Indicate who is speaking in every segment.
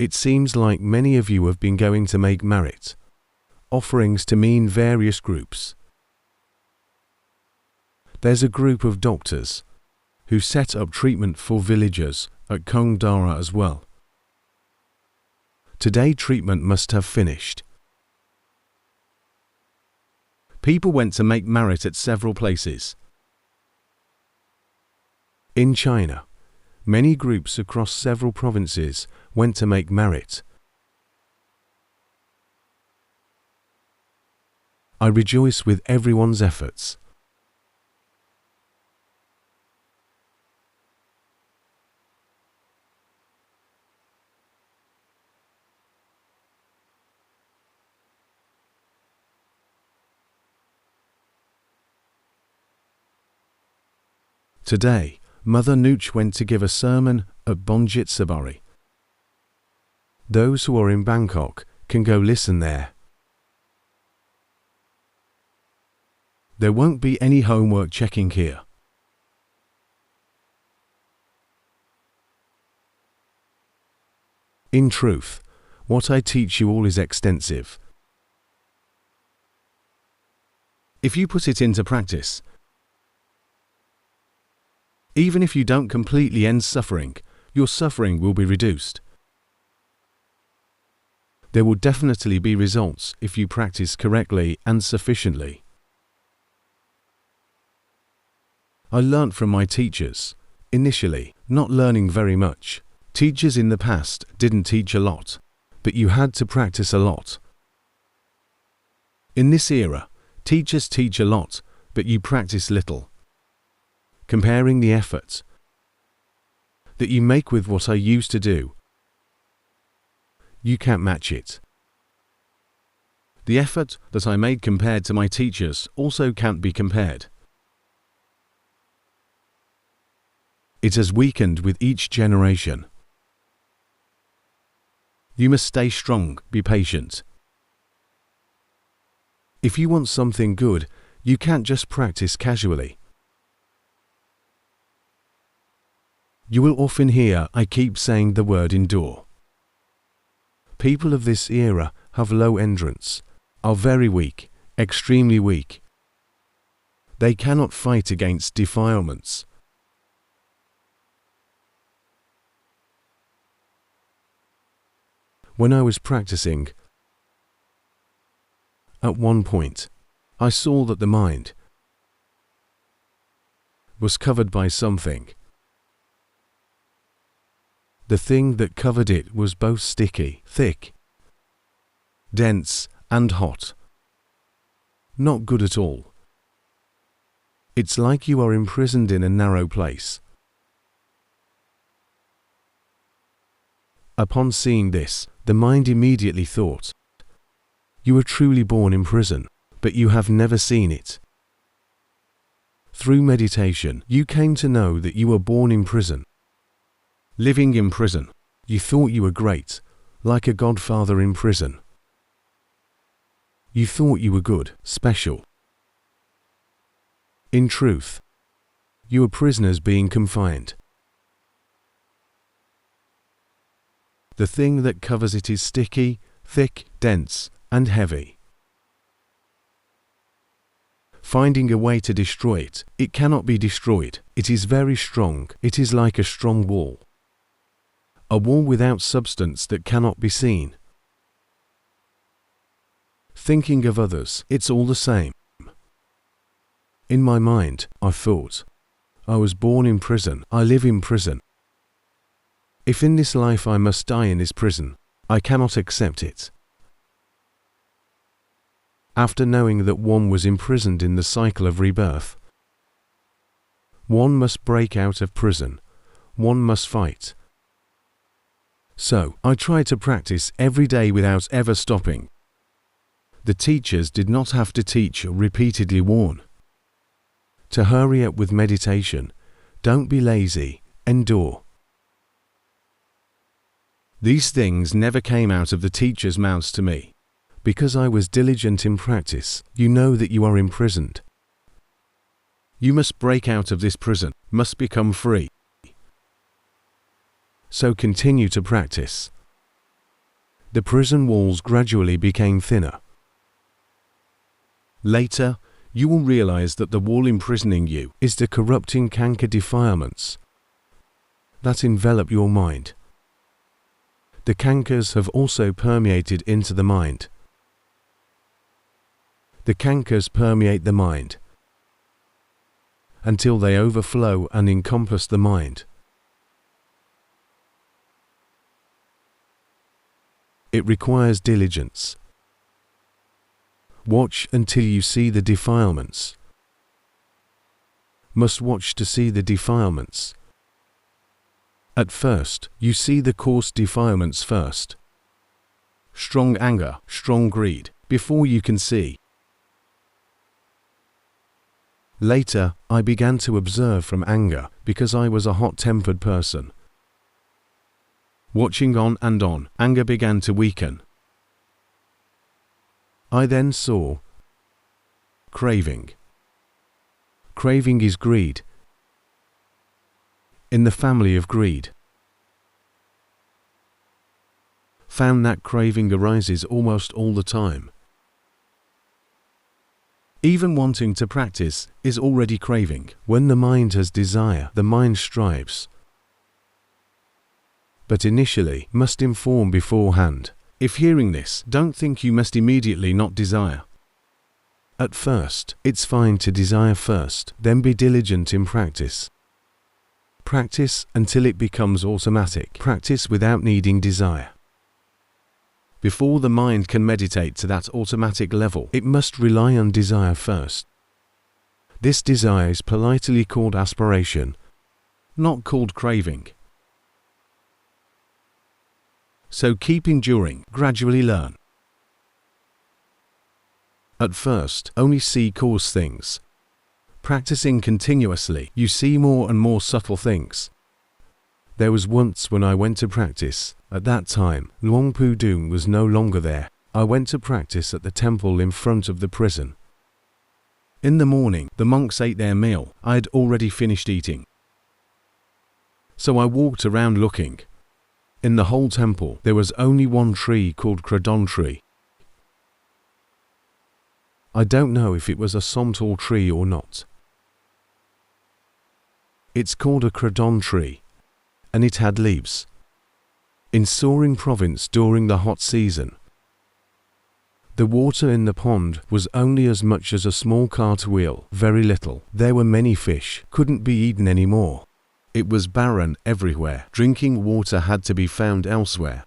Speaker 1: It seems like many of you have been going to make merit offerings to mean various groups. There's a group of doctors who set up treatment for villagers at Kong Dara as well. Today treatment must have finished. People went to make merit at several places. In China, many groups across several provinces went to make merit. I rejoice with everyone's efforts. Today, Mother Nooch went to give a sermon at Bonjit Sabari. Those who are in Bangkok can go listen there. There won't be any homework checking here. In truth, what I teach you all is extensive. If you put it into practice, even if you don't completely end suffering, your suffering will be reduced. There will definitely be results if you practice correctly and sufficiently. I learnt from my teachers, initially, not learning very much. Teachers in the past didn't teach a lot, but you had to practice a lot. In this era, teachers teach a lot, but you practice little. Comparing the effort that you make with what I used to do, you can't match it. The effort that I made compared to my teachers also can't be compared. It has weakened with each generation. You must stay strong, be patient. If you want something good, you can't just practice casually. You will often hear I keep saying the word endure. People of this era have low endurance, are very weak, extremely weak. They cannot fight against defilements. When I was practicing, at one point, I saw that the mind was covered by something. The thing that covered it was both sticky, thick, dense, and hot. Not good at all. It's like you are imprisoned in a narrow place. Upon seeing this, the mind immediately thought, "You were truly born in prison, but you have never seen it." Through meditation, you came to know that you were born in prison. Living in prison, you thought you were great, like a godfather in prison. You thought you were good, special. In truth, you were prisoners being confined. The thing that covers it is sticky, thick, dense, and heavy. Finding a way to destroy it, it cannot be destroyed. It is very strong. It is like a strong wall. A wall without substance that cannot be seen. Thinking of others, it's all the same. In my mind, I thought, I was born in prison, I live in prison. If in this life I must die in this prison, I cannot accept it. After knowing that one was imprisoned in the cycle of rebirth, one must break out of prison, one must fight. So, I tried to practice every day without ever stopping. The teachers did not have to teach or repeatedly warn. To hurry up with meditation, don't be lazy, endure. These things never came out of the teachers' mouths to me. Because I was diligent in practice, you know that you are imprisoned. You must break out of this prison, must become free. So continue to practice. The prison walls gradually became thinner. Later, you will realize that the wall imprisoning you is the corrupting canker defilements that envelop your mind. The cankers have also permeated into the mind. The cankers permeate the mind until they overflow and encompass the mind. It requires diligence. Watch until you see the defilements. Must watch to see the defilements. At first, you see the coarse defilements first. Strong anger, strong greed, before you can see. Later, I began to observe from anger because I was a hot-tempered person. Watching on and on, anger began to weaken. I then saw craving. Craving is greed. In the family of greed. Found that craving arises almost all the time. Even wanting to practice is already craving. When the mind has desire, the mind strives. But initially must inform beforehand. If hearing this, don't think you must immediately not desire. At first, it's fine to desire first, then be diligent in practice. Practice until it becomes automatic. Practice without needing desire. Before the mind can meditate to that automatic level, it must rely on desire first. This desire is politely called aspiration, not called craving. So keep enduring, gradually learn. At first, only see coarse things. Practicing continuously, you see more and more subtle things. There was once when I went to practice. At that time, Luang Pu Dun was no longer there. I went to practice at the temple in front of the prison. In the morning, the monks ate their meal. I had already finished eating. So I walked around looking. In the whole temple, there was only one tree called Cradon tree. I don't know if it was a somtal tree or not. It's called a Cradon tree, and it had leaves. In Soaring province during the hot season, the water in the pond was only as much as a small cartwheel, very little. There were many fish, couldn't be eaten anymore. It was barren everywhere. Drinking water had to be found elsewhere.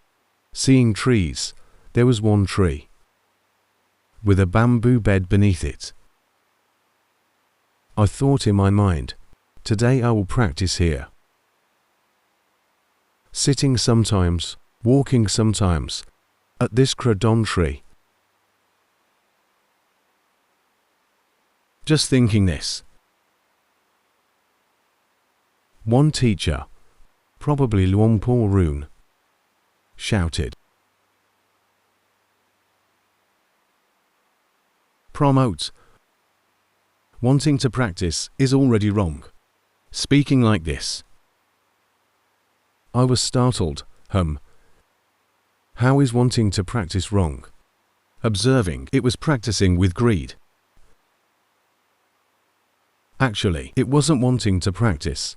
Speaker 1: Seeing trees, there was one tree with a bamboo bed beneath it. I thought in my mind, today I will practice here. Sitting sometimes, walking sometimes, at this Cradon tree. Just thinking this. One teacher, probably Luang Pu Dun, shouted, "Pramote! Wanting to practice is already wrong. Speaking like this." I was startled. How is wanting to practice wrong? Observing, it was practicing with greed. Actually, it wasn't wanting to practice,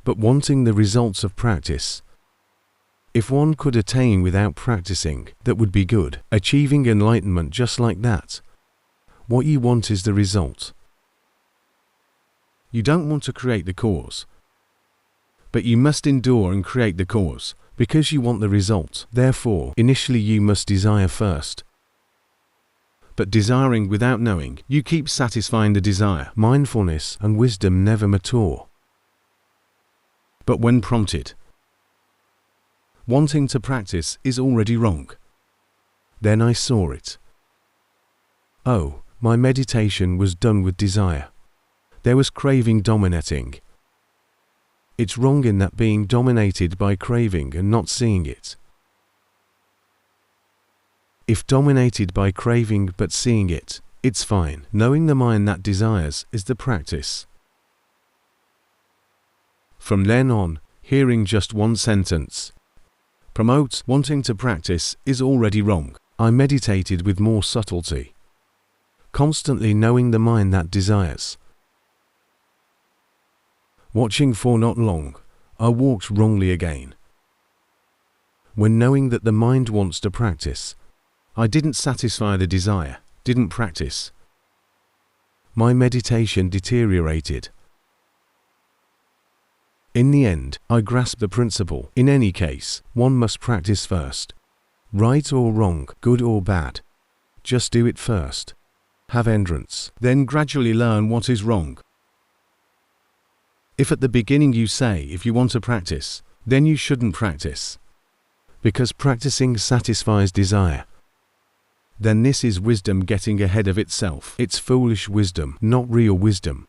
Speaker 1: but wanting the results of practice. If one could attain without practicing, that would be good. Achieving enlightenment just like that. What you want is the result. You don't want to create the cause, but you must endure and create the cause, because you want the result. Therefore, initially you must desire first. But desiring without knowing, you keep satisfying the desire. Mindfulness and wisdom never mature. But when prompted, wanting to practice is already wrong. Then I saw it. Oh, my meditation was done with desire. There was craving dominating. It's wrong in that being dominated by craving and not seeing it. If dominated by craving but seeing it, it's fine. Knowing the mind that desires is the practice. From then on, hearing just one sentence, Pramote, wanting to practice, is already wrong. I meditated with more subtlety, constantly knowing the mind that desires. Watching for not long, I walked wrongly again. When knowing that the mind wants to practice, I didn't satisfy the desire, didn't practice. My meditation deteriorated. In the end, I grasped the principle. In any case, one must practice first. Right or wrong, good or bad. Just do it first. Have entrance, then gradually learn what is wrong. If at the beginning you say, if you want to practice, then you shouldn't practice, because practicing satisfies desire, then this is wisdom getting ahead of itself. It's foolish wisdom, not real wisdom.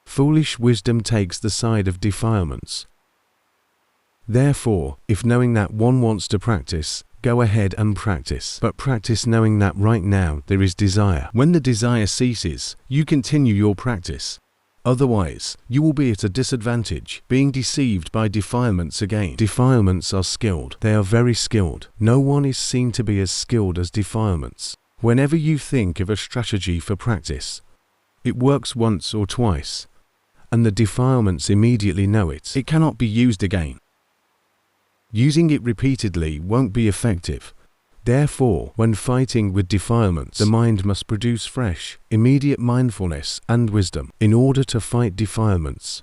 Speaker 1: Foolish wisdom takes the side of defilements. Therefore, if knowing that one wants to practice, go ahead and practice. But practice knowing that right now there is desire. When the desire ceases, you continue your practice. Otherwise, you will be at a disadvantage, being deceived by defilements again. Defilements are skilled. They are very skilled. No one is seen to be as skilled as defilements. Whenever you think of a strategy for practice, it works once or twice, and the defilements immediately know it. It cannot be used again. Using it repeatedly won't be effective. Therefore, when fighting with defilements, the mind must produce fresh, immediate mindfulness and wisdom in order to fight defilements.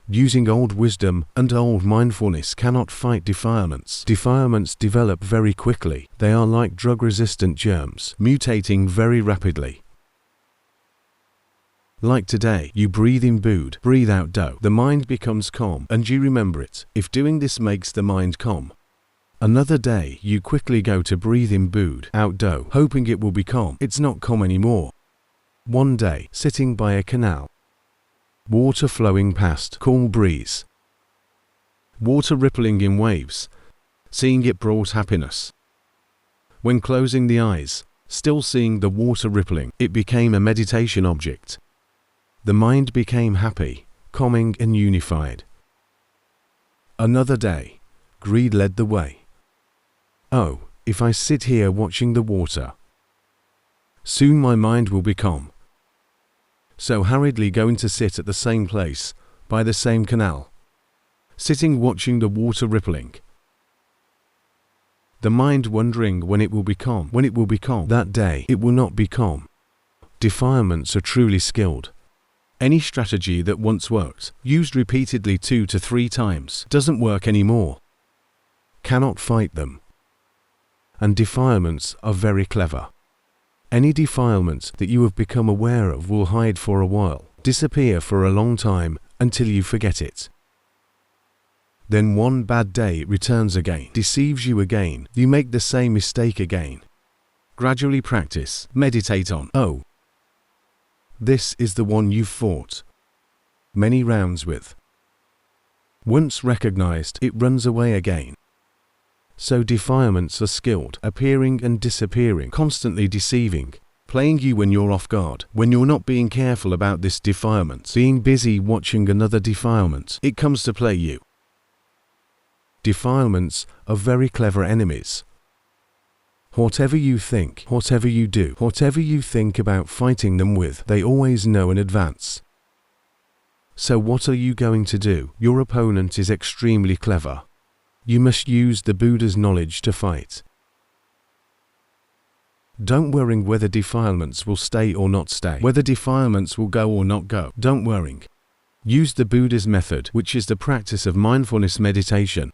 Speaker 1: Using old wisdom and old mindfulness cannot fight defilements. Defilements develop very quickly. They are like drug-resistant germs, mutating very rapidly. Like today, you breathe in Bud, breathe out Do. The mind becomes calm, and you remember it, if doing this makes the mind calm. Another day, you quickly go to breathe in Bud, out Do, hoping it will be calm. It's not calm anymore. One day, sitting by a canal, water flowing past, cool breeze, water rippling in waves, seeing it brought happiness. When closing the eyes, still seeing the water rippling, it became a meditation object. The mind became happy, calming and unified. Another day, greed led the way. Oh, if I sit here watching the water, soon my mind will be calm. So hurriedly going to sit at the same place, by the same canal, sitting watching the water rippling. The mind wondering when it will be calm. When it will be calm. That day, it will not be calm. Defilements are truly skilled. Any strategy that once worked, used repeatedly 2 to 3 times, doesn't work anymore. Cannot fight them. And defilements are very clever. Any defilement that you have become aware of will hide for a while, disappear for a long time, until you forget it. Then one bad day it returns again, deceives you again, you make the same mistake again. Gradually practice, meditate on, oh, this is the one you've fought many rounds with. Once recognized, it runs away again. So defilements are skilled, appearing and disappearing, constantly deceiving, playing you when you're off guard, when you're not being careful about this defilement, being busy watching another defilement, it comes to play you. Defilements are very clever enemies. Whatever you think, whatever you do, whatever you think about fighting them with, they always know in advance. So what are you going to do? Your opponent is extremely clever. You must use the Buddha's knowledge to fight. Don't worry whether defilements will stay or not stay, whether defilements will go or not go. Don't worry. Use the Buddha's method, which is the practice of mindfulness meditation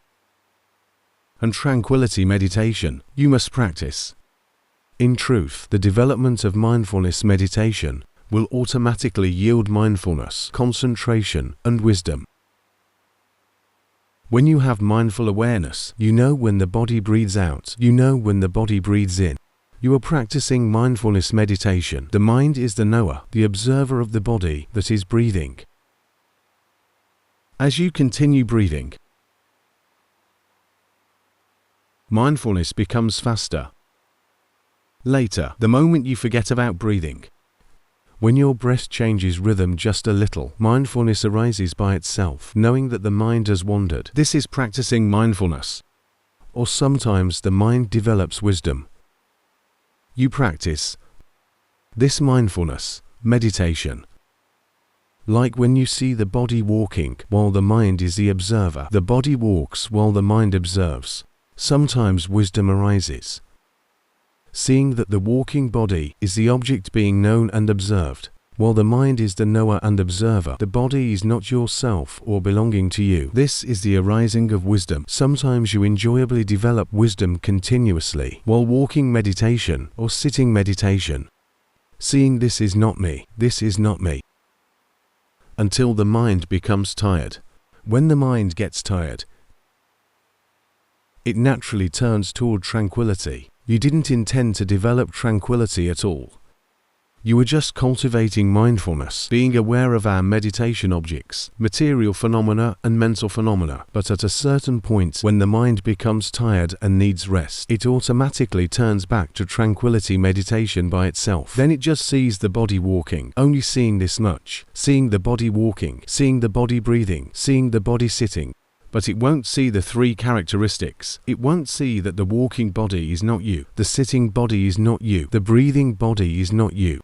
Speaker 1: and tranquility meditation. You must practice. In truth, the development of mindfulness meditation will automatically yield mindfulness, concentration, and wisdom. When you have mindful awareness, you know when the body breathes out, you know when the body breathes in. You are practicing mindfulness meditation. The mind is the knower, the observer of the body that is breathing. As you continue breathing, mindfulness becomes faster. Later, the moment you forget about breathing, When your breath changes rhythm just a little, mindfulness arises by itself, knowing that the mind has wandered. This is practicing mindfulness. Or sometimes the mind develops wisdom. You practice this mindfulness meditation. Like when you see the body walking while the mind is the observer. The body walks while the mind observes. Sometimes wisdom arises. Seeing that the walking body is the object being known and observed, while the mind is the knower and observer. The body is not yourself or belonging to you. This is the arising of wisdom. Sometimes you enjoyably develop wisdom continuously while walking meditation or sitting meditation. Seeing this is not me, this is not me. Until the mind becomes tired. When the mind gets tired, it naturally turns toward tranquility. You didn't intend to develop tranquility at all. You were just cultivating mindfulness, being aware of our meditation objects, material phenomena and mental phenomena. But at a certain point, when the mind becomes tired and needs rest, it automatically turns back to tranquility meditation by itself. Then it just sees the body walking, only seeing this much, seeing the body walking, seeing the body breathing, seeing the body sitting. But it won't see the three characteristics. It won't see that the walking body is not you, the sitting body is not you, the breathing body is not you.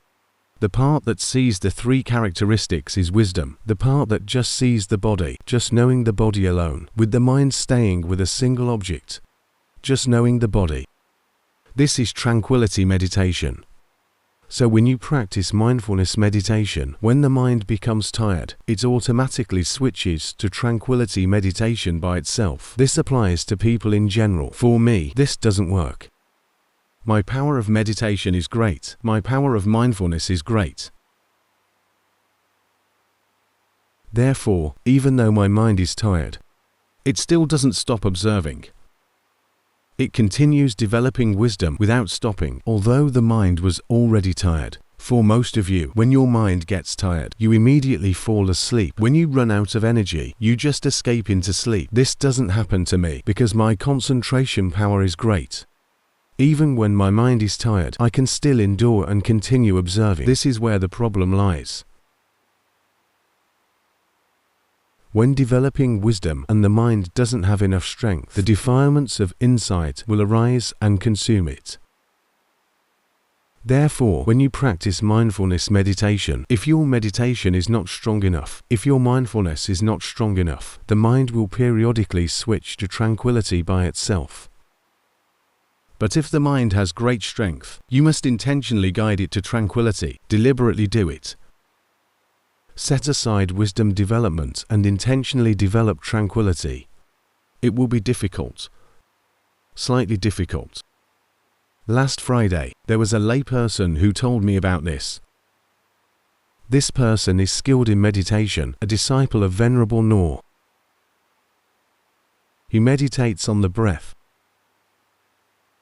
Speaker 1: The part that sees the three characteristics is wisdom. The part that just sees the body, just knowing the body alone, with the mind staying with a single object, just knowing the body. This is tranquility meditation. So when you practice mindfulness meditation, when the mind becomes tired, it automatically switches to tranquility meditation by itself. This applies to people in general. For me, this doesn't work. My power of meditation is great. My power of mindfulness is great. Therefore, even though my mind is tired, it still doesn't stop observing. It continues developing wisdom without stopping, although the mind was already tired. For most of you, when your mind gets tired, you immediately fall asleep. When you run out of energy, you just escape into sleep. This doesn't happen to me because my concentration power is great. Even when my mind is tired, I can still endure and continue observing. This is where the problem lies. When developing wisdom and the mind doesn't have enough strength, the defilements of insight will arise and consume it. Therefore, when you practice mindfulness meditation, if your meditation is not strong enough, if your mindfulness is not strong enough, the mind will periodically switch to tranquility by itself. But if the mind has great strength, you must intentionally guide it to tranquility, deliberately do it. Set aside wisdom development and intentionally develop tranquility. It will be difficult. Slightly difficult. Last Friday, there was a layperson who told me about this. This person is skilled in meditation, a disciple of Venerable Noor. He meditates on the breath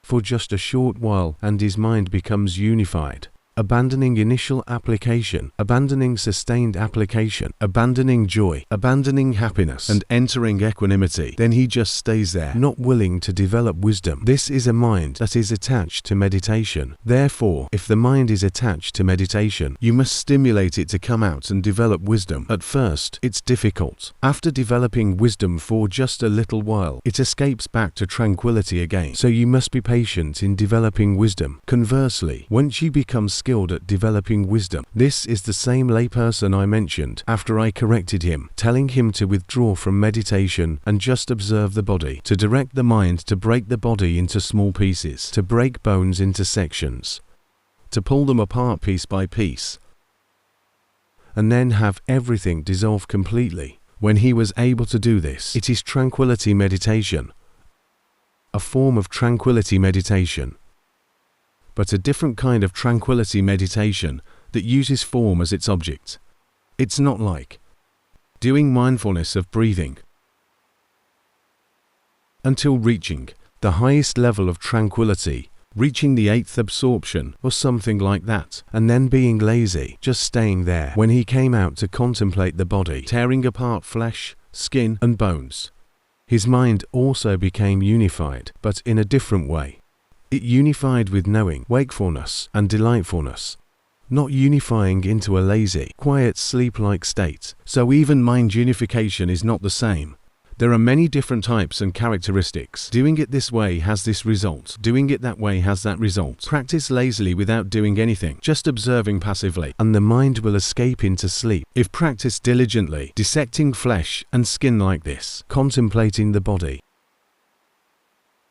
Speaker 1: for just a short while and his mind becomes unified. Abandoning initial application, abandoning sustained application, abandoning joy, abandoning happiness, and entering equanimity. Then he just stays there, not willing to develop wisdom. This is a mind that is attached to meditation. Therefore, if the mind is attached to meditation, you must stimulate it to come out and develop wisdom. At first, it's difficult. After developing wisdom for just a little while, it escapes back to tranquility again. So you must be patient in developing wisdom. Conversely, once you become skilled at developing wisdom. This is the same layperson I mentioned after I corrected him, telling him to withdraw from meditation and just observe the body, to direct the mind to break the body into small pieces, to break bones into sections, to pull them apart piece by piece, and then have everything dissolve completely. When he was able to do this, it is tranquility meditation, a form of tranquility meditation, but a different kind of tranquility meditation that uses form as its object. It's not like doing mindfulness of breathing until reaching the highest level of tranquility, reaching the 8th absorption or something like that, and then being lazy, just staying there. When he came out to contemplate the body, tearing apart flesh, skin and bones, his mind also became unified, but in a different way. It unified with knowing, wakefulness, and delightfulness. not unifying into a lazy, quiet sleep-like state. So even mind unification is not the same. There are many different types and characteristics. Doing it this way has this result. Doing it that way has that result. Practice lazily without doing anything, just observing passively, and the mind will escape into sleep. If practiced diligently, dissecting flesh and skin like this, contemplating the body,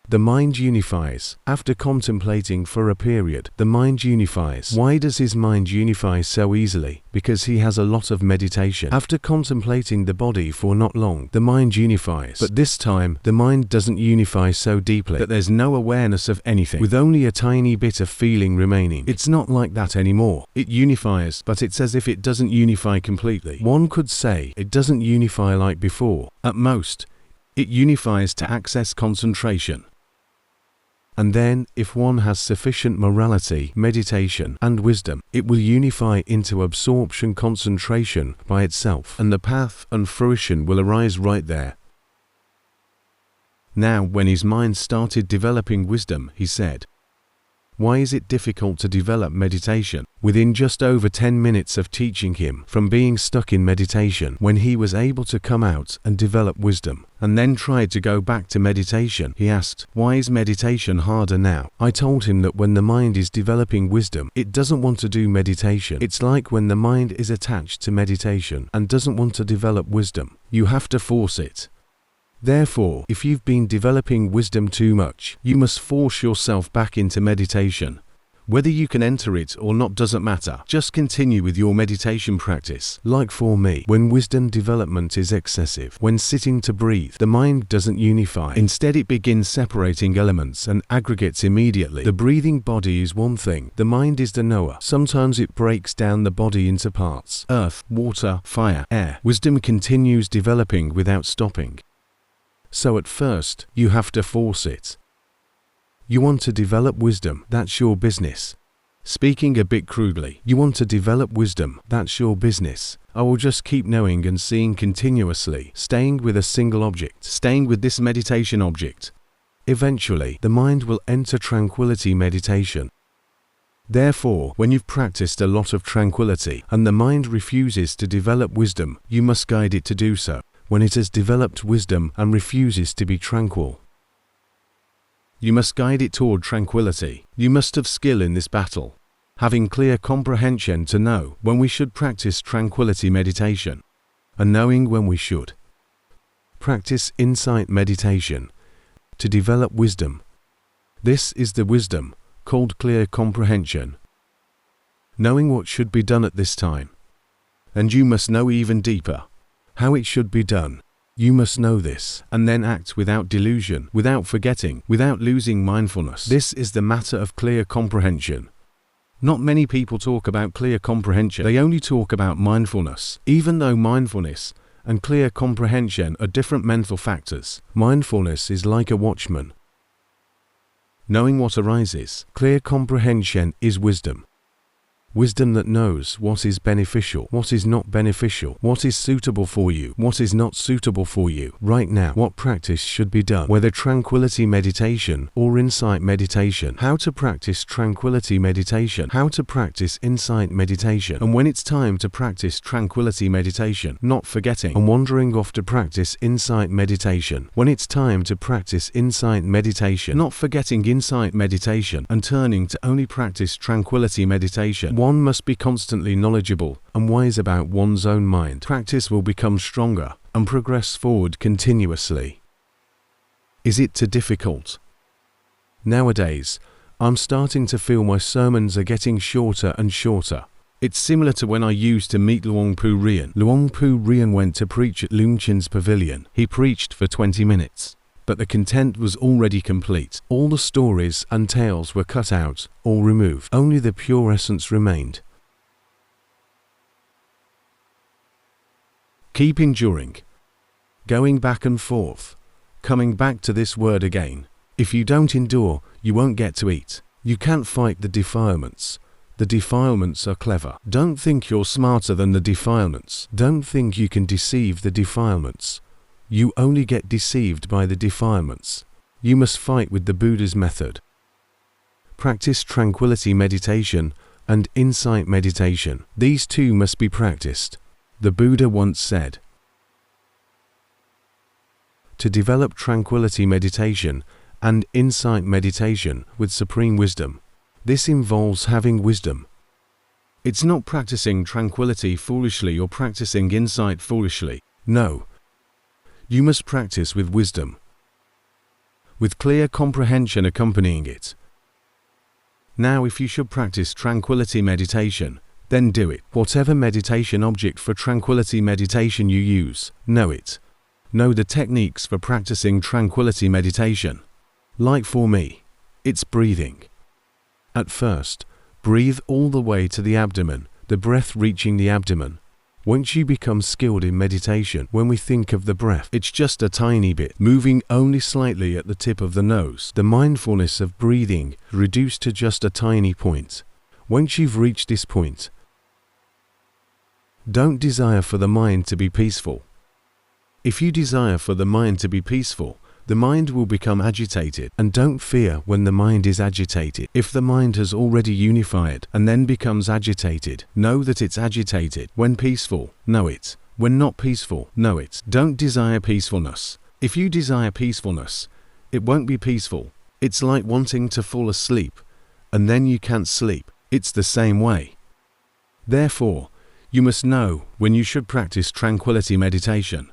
Speaker 1: the mind unifies. After contemplating for a period, the mind unifies. Why does his mind unify so easily? Because he has a lot of meditation. After contemplating the body for not long, the mind unifies. But this time, the mind doesn't unify so deeply that there's no awareness of anything, with only a tiny bit of feeling remaining. It's not like that anymore. It unifies, but it's as if it doesn't unify completely. One could say it doesn't unify like before. At most, it unifies to access concentration. And then, if one has sufficient morality, meditation, and wisdom, it will unify into absorption concentration by itself, and the path and fruition will arise right there. Now, when his mind started developing wisdom, he said, "Why is it difficult to develop meditation?" Within just over 10 minutes of teaching him from being stuck in meditation, when he was able to come out and develop wisdom, and then tried to go back to meditation, he asked, "Why is meditation harder now?" I told him that when the mind is developing wisdom, it doesn't want to do meditation. It's like when the mind is attached to meditation and doesn't want to develop wisdom. You have to force it. Therefore, if you've been developing wisdom too much, you must force yourself back into meditation. Whether you can enter it or not doesn't matter. Just continue with your meditation practice. Like for me, when wisdom development is excessive, when sitting to breathe, the mind doesn't unify. Instead, it begins separating elements and aggregates immediately. The breathing body is one thing. The mind is the knower. Sometimes it breaks down the body into parts: earth, water, fire, air. Wisdom continues developing without stopping. So at first, you have to force it. You want to develop wisdom, that's your business. Speaking a bit crudely, you want to develop wisdom, that's your business. I will just keep knowing and seeing continuously, staying with a single object, staying with this meditation object. Eventually, the mind will enter tranquility meditation. Therefore, when you've practiced a lot of tranquility and the mind refuses to develop wisdom, you must guide it to do so. When it has developed wisdom and refuses to be tranquil, you must guide it toward tranquility. You must have skill in this battle, having clear comprehension to know when we should practice tranquility meditation, and knowing when we should practice insight meditation to develop wisdom. This is the wisdom called clear comprehension, knowing what should be done at this time. And you must know even deeper how it should be done. You must know this, and then act without delusion, without forgetting, without losing mindfulness. This is the matter of clear comprehension. Not many people talk about clear comprehension. They only talk about mindfulness. Even though mindfulness and clear comprehension are different mental factors, mindfulness is like a watchman, knowing what arises. Clear comprehension is wisdom. Wisdom that knows what is beneficial, what is not beneficial, what is suitable for you, what is not suitable for you. Right now, what practice should be done, whether tranquility meditation or insight meditation. How to practice tranquility meditation, how to practice insight meditation. And when it's time to practice tranquility meditation, not forgetting and wandering off to practice insight meditation. When it's time to practice insight meditation, not forgetting insight meditation and turning to only practice tranquility meditation. One must be constantly knowledgeable and wise about one's own mind. Practice will become stronger and progress forward continuously. Is it too difficult? Nowadays, I'm starting to feel my sermons are getting shorter and shorter. It's similar to when I used to meet Luang Pu Dun. Luang Pu Dun went to preach at Lung Chin's pavilion. He preached for 20 minutes. But the content was already complete. All the stories and tales were cut out or removed. Only the pure essence remained. Keep enduring, going back and forth, coming back to this word again. If you don't endure, you won't get to eat. You can't fight the defilements. The defilements are clever. Don't think you're smarter than the defilements. Don't think you can deceive the defilements. You only get deceived by the defilements. You must fight with the Buddha's method. Practice tranquility meditation and insight meditation. These two must be practiced. The Buddha once said, to develop tranquility meditation and insight meditation with supreme wisdom, this involves having wisdom. It's not practicing tranquility foolishly or practicing insight foolishly. No. You must practice with wisdom, with clear comprehension accompanying it. Now, if you should practice tranquility meditation, then do it. Whatever meditation object for tranquility meditation you use, know it. Know the techniques for practicing tranquility meditation. Like for me, it's breathing. At first, breathe all the way to the abdomen, the breath reaching the abdomen. Once you become skilled in meditation, when we think of the breath, it's just a tiny bit, moving only slightly at the tip of the nose. The mindfulness of breathing reduced to just a tiny point. Once you've reached this point, don't desire for the mind to be peaceful. If you desire for the mind to be peaceful, the mind will become agitated, and don't fear when the mind is agitated. If the mind has already unified and then becomes agitated, know that it's agitated. When peaceful, know it. When not peaceful, know it. Don't desire peacefulness. If you desire peacefulness, it won't be peaceful. It's like wanting to fall asleep, and then you can't sleep. It's the same way. Therefore, you must know when you should practice tranquility meditation.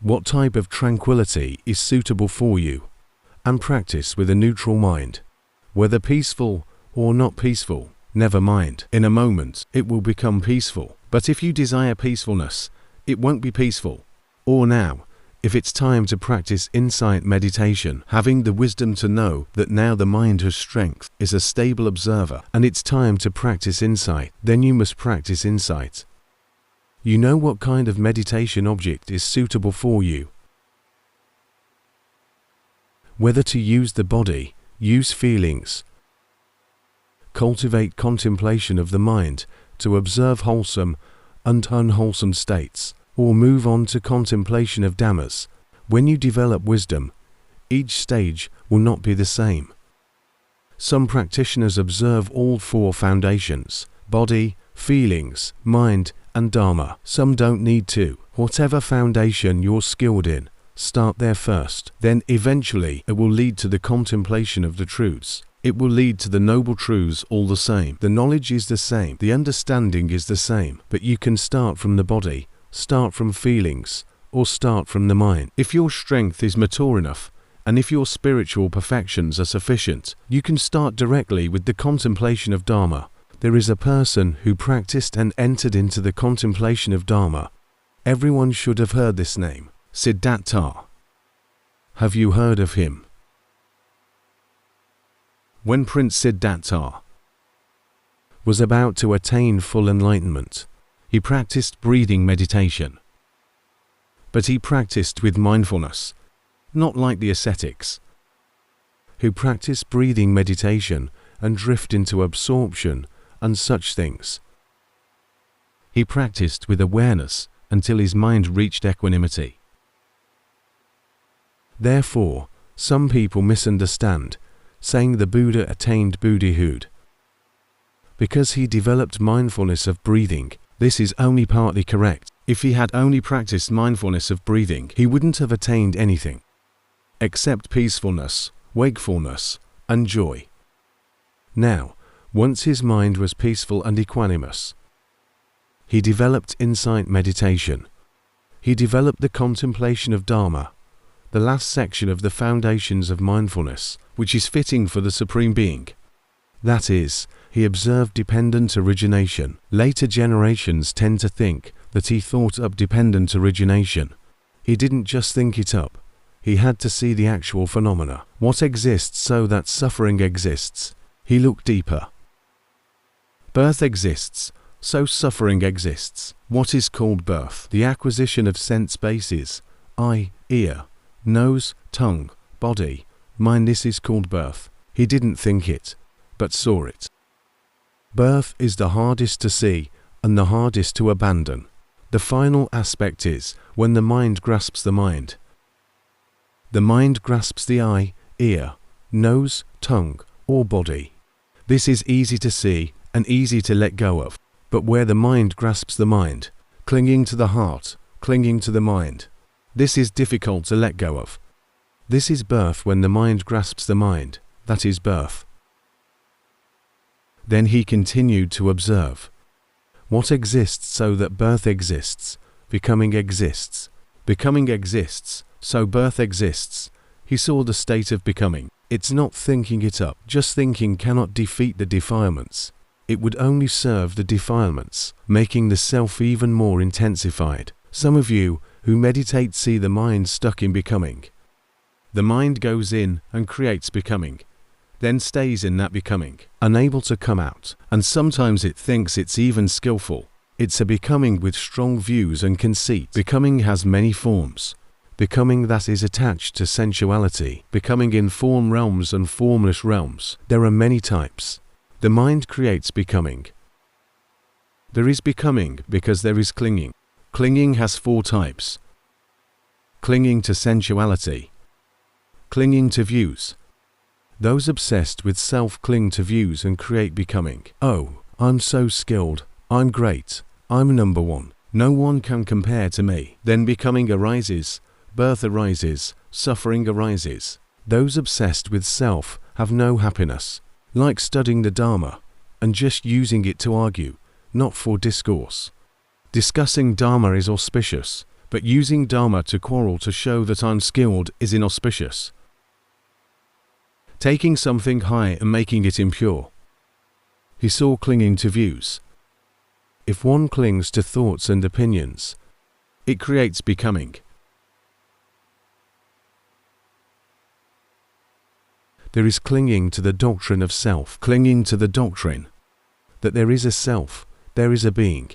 Speaker 1: What type of tranquility is suitable for you, and practice with a neutral mind. Whether peaceful or not peaceful, never mind. In a moment, it will become peaceful. But if you desire peacefulness, it won't be peaceful. Or now, if it's time to practice insight meditation, having the wisdom to know that now the mind has strength, is a stable observer, and it's time to practice insight, then you must practice insight. You know what kind of meditation object is suitable for you. Whether to use the body, use feelings, cultivate contemplation of the mind to observe wholesome and unwholesome states, or move on to contemplation of dhammas. When you develop wisdom, each stage will not be the same. Some practitioners observe all four foundations: body, feelings, mind, and Dharma. Some don't need to. Whatever foundation you're skilled in, start there first. Then eventually it will lead to the contemplation of the truths. It will lead to the noble truths all the same. The knowledge is the same. The understanding is the same. But you can start from the body, start from feelings, or start from the mind. If your strength is mature enough, and if your spiritual perfections are sufficient, you can start directly with the contemplation of Dharma. There is a person who practiced and entered into the contemplation of Dharma. Everyone should have heard this name, Siddhartha. Have you heard of him? When Prince Siddhartha was about to attain full enlightenment, he practiced breathing meditation. But he practiced with mindfulness, not like the ascetics, who practice breathing meditation and drift into absorption and such things. He practiced with awareness until his mind reached equanimity. Therefore, some people misunderstand, saying the Buddha attained Buddhahood. Because he developed mindfulness of breathing, this is only partly correct. If he had only practiced mindfulness of breathing, he wouldn't have attained anything except peacefulness, wakefulness, and joy. Now, once his mind was peaceful and equanimous, he developed insight meditation. He developed the contemplation of Dharma, the last section of the foundations of mindfulness, which is fitting for the Supreme Being. That is, he observed dependent origination. Later generations tend to think that he thought up dependent origination. He didn't just think it up. He had to see the actual phenomena. What exists so that suffering exists? He looked deeper. Birth exists, so suffering exists. What is called birth? The acquisition of sense bases: eye, ear, nose, tongue, body, mind. This is called birth. He didn't think it, but saw it. Birth is the hardest to see and the hardest to abandon. The final aspect is when the mind grasps the mind. The mind grasps the eye, ear, nose, tongue, or body. This is easy to see and easy to let go of. But where the mind grasps the mind, clinging to the heart, clinging to the mind, this is difficult to let go of. This is birth. When the mind grasps the mind, that is birth. Then he continued to observe. What exists so that birth exists, becoming exists, so birth exists. He saw the state of becoming. It's not thinking it up. Just thinking cannot defeat the defilements. It would only serve the defilements, making the self even more intensified. Some of you who meditate see the mind stuck in becoming. The mind goes in and creates becoming, then stays in that becoming, unable to come out. And sometimes it thinks it's even skillful. It's a becoming with strong views and conceit. Becoming has many forms. Becoming that is attached to sensuality. Becoming in form realms and formless realms. There are many types. The mind creates becoming. There is becoming because there is clinging. Clinging has 4 types. Clinging to sensuality. Clinging to views. Those obsessed with self cling to views and create becoming. Oh, I'm so skilled. I'm great. I'm number one. No one can compare to me. Then becoming arises. Birth arises. Suffering arises. Those obsessed with self have no happiness. Like studying the Dharma and just using it to argue, not for discourse. Discussing Dharma is auspicious, but using Dharma to quarrel to show that I'm skilled is inauspicious. Taking something high and making it impure. He saw clinging to views. If one clings to thoughts and opinions, it creates becoming. There is clinging to the doctrine of self, clinging to the doctrine that there is a self, there is a being.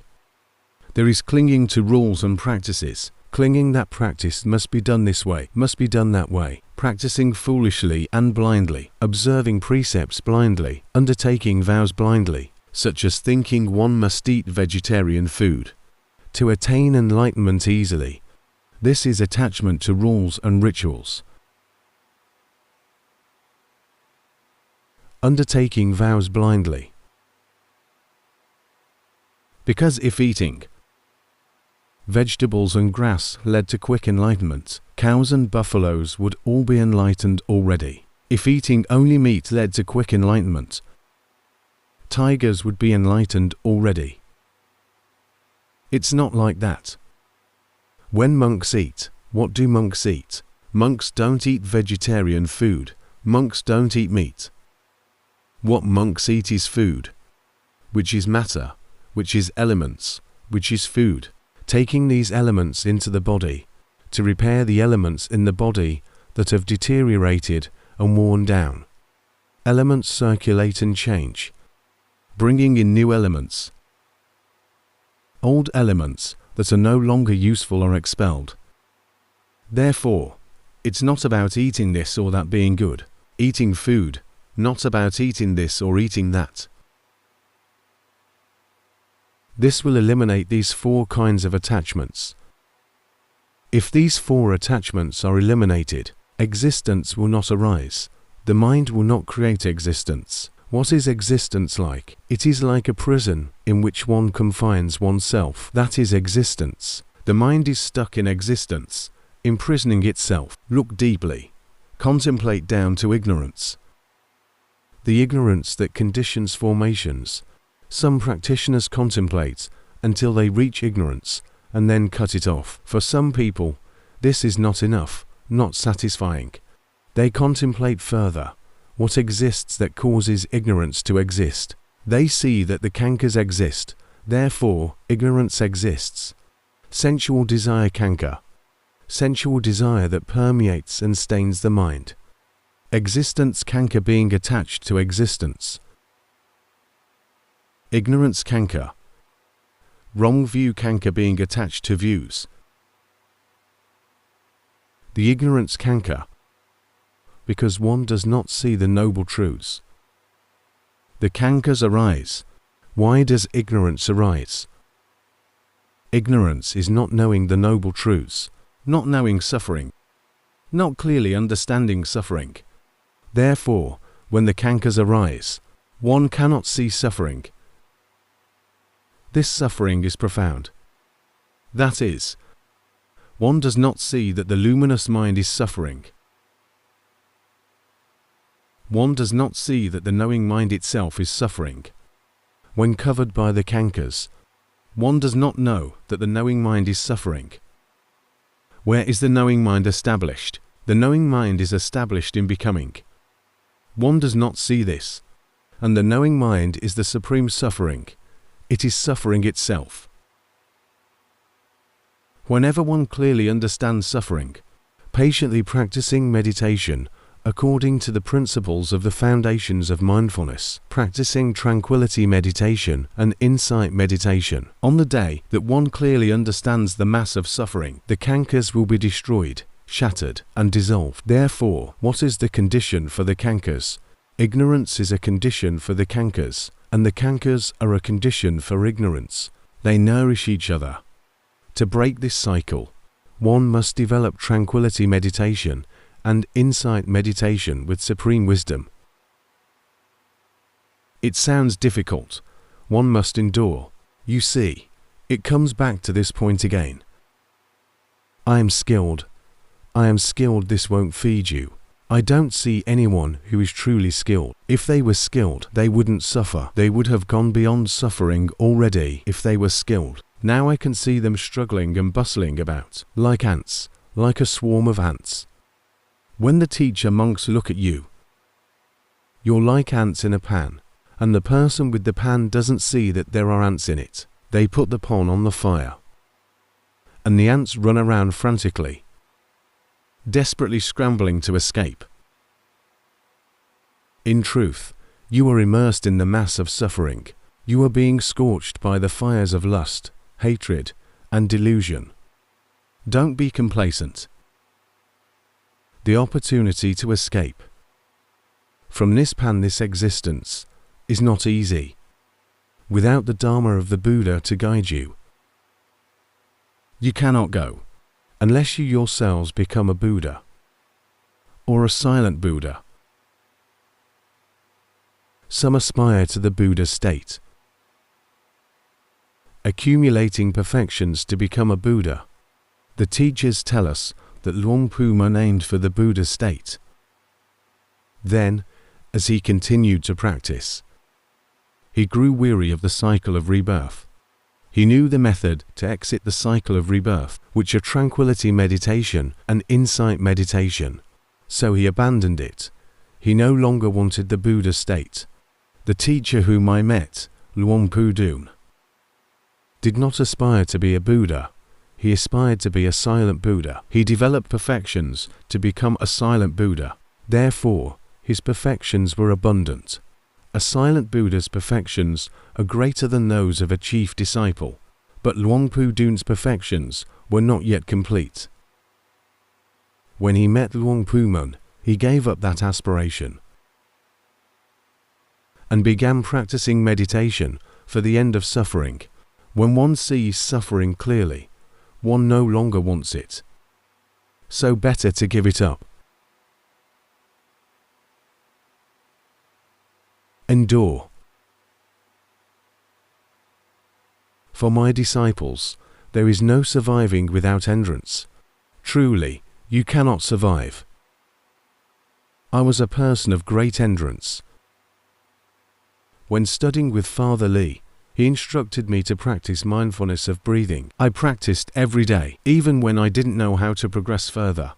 Speaker 1: There is clinging to rules and practices, clinging that practice must be done this way, must be done that way, practicing foolishly and blindly, observing precepts blindly, undertaking vows blindly, such as thinking one must eat vegetarian food to attain enlightenment easily. This is attachment to rules and rituals. Undertaking vows blindly. Because if eating vegetables and grass led to quick enlightenment, cows and buffaloes would all be enlightened already. If eating only meat led to quick enlightenment, tigers would be enlightened already. It's not like that. When monks eat, what do monks eat? Monks don't eat vegetarian food. Monks don't eat meat. What monks eat is food, which is matter, which is elements, which is food. Taking these elements into the body to repair the elements in the body that have deteriorated and worn down. Elements circulate and change, bringing in new elements. Old elements that are no longer useful are expelled. Therefore, it's not about eating this or that being good. Eating food, not about eating this or eating that. This will eliminate these 4 kinds of attachments. If these 4 attachments are eliminated, existence will not arise. The mind will not create existence. What is existence like? It is like a prison in which one confines oneself. That is existence. The mind is stuck in existence, imprisoning itself. Look deeply. Contemplate down to ignorance. The ignorance that conditions formations. Some practitioners contemplate until they reach ignorance and then cut it off. For some people, this is not enough, not satisfying. They contemplate further. What exists that causes ignorance to exist? They see that the cankas exist, therefore ignorance exists. Sensual desire canker. Sensual desire that permeates and stains the mind. Existence canker being attached to existence. Ignorance canker. Wrong view canker being attached to views. The ignorance canker, because one does not see the noble truths. The cankers arise. Why does ignorance arise? Ignorance is not knowing the noble truths, not knowing suffering, not clearly understanding suffering. Therefore, when the cankers arise, one cannot see suffering, This suffering is profound. That is, one does not see that the luminous mind is suffering. One does not see that the knowing mind itself is suffering. When covered by the cankas, one does not know that the knowing mind is suffering. Where is the knowing mind established? The knowing mind is established in becoming. One does not see this, and the knowing mind is the supreme suffering. It is suffering itself. Whenever one clearly understands suffering, patiently practicing meditation according to the principles of the foundations of mindfulness, practicing tranquility meditation and insight meditation, on the day that one clearly understands the mass of suffering, the cankas will be destroyed, shattered, and dissolved. Therefore, what is the condition for the cankas? Ignorance is a condition for the cankas, and the cankas are a condition for ignorance. They nourish each other. To break this cycle, one must develop tranquility meditation and insight meditation with supreme wisdom. It sounds difficult. One must endure. You see, it comes back to this point again. I am skilled. I am skilled. This won't feed you. I don't see anyone who is truly skilled. If they were skilled, they wouldn't suffer. They would have gone beyond suffering already if they were skilled. Now I can see them struggling and bustling about, like ants, like a swarm of ants. When the teacher monks look at you, you're like ants in a pan, and the person with the pan doesn't see that there are ants in it. They put the pan on the fire, and the ants run around frantically, desperately scrambling to escape. In truth, you are immersed in the mass of suffering. You are being scorched by the fires of lust, hatred, and delusion. Don't be complacent. The opportunity to escape from this pan, this existence, is not easy, without the Dharma of the Buddha to guide you. You cannot go, unless you yourselves become a Buddha, or a silent Buddha. Some aspire to the Buddha state, accumulating perfections to become a Buddha. The teachers tell us that Luang Pu Dun aimed for the Buddha state. Then, as he continued to practice, he grew weary of the cycle of rebirth. He knew the method to exit the cycle of rebirth, which are tranquility meditation and insight meditation, so he abandoned it. He no longer wanted the Buddha state. The teacher whom I met, Luang Pu Dun, did not aspire to be a Buddha. He aspired to be a silent Buddha. He developed perfections to become a silent Buddha. Therefore, his perfections were abundant. A silent Buddha's perfections are greater than those of a chief disciple, but Luang Pu Dun's perfections were not yet complete. When he met Luang Pu Dun, he gave up that aspiration and began practicing meditation for the end of suffering. When one sees suffering clearly, one no longer wants it. So better to give it up. Endure. For my disciples, there is no surviving without endurance. Truly, you cannot survive. I was a person of great endurance. When studying with Father Lee, he instructed me to practice mindfulness of breathing. I practiced every day, even when I didn't know how to progress further.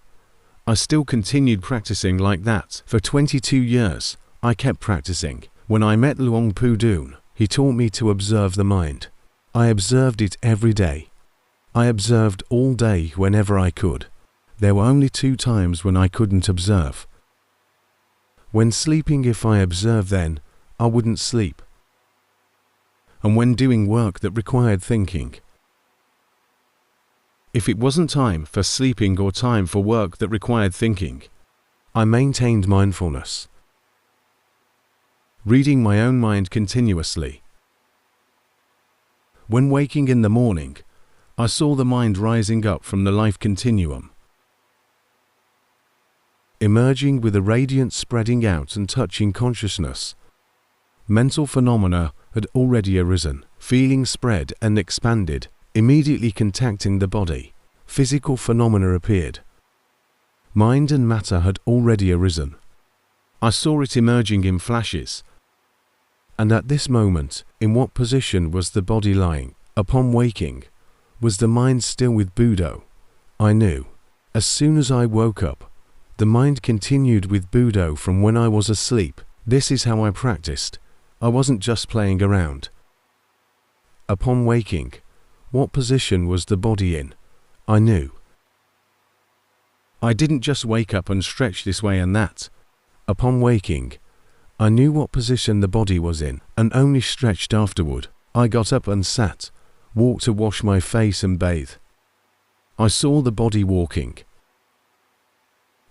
Speaker 1: I still continued practicing like that. For 22 years, I kept practicing. When I met Luang Pu Dun, he taught me to observe the mind. I observed it every day. I observed all day whenever I could. There were only 2 times when I couldn't observe. When sleeping, if I observed then, I wouldn't sleep. And when doing work that required thinking, if it wasn't time for sleeping or time for work that required thinking, I maintained mindfulness, reading my own mind continuously. When waking in the morning, I saw the mind rising up from the life continuum, emerging with a radiance spreading out and touching consciousness. Mental phenomena had already arisen. Feelings spread and expanded, immediately contacting the body. Physical phenomena appeared. Mind and matter had already arisen. I saw it emerging in flashes. And at this moment, in what position was the body lying? Upon waking, was the mind still with Buddha? I knew. As soon as I woke up, the mind continued with Buddha from when I was asleep. This is how I practiced. I wasn't just playing around. Upon waking, what position was the body in? I knew. I didn't just wake up and stretch this way and that. Upon waking, I knew what position the body was in and only stretched afterward. I got up and sat, walked to wash my face and bathe. I saw the body walking,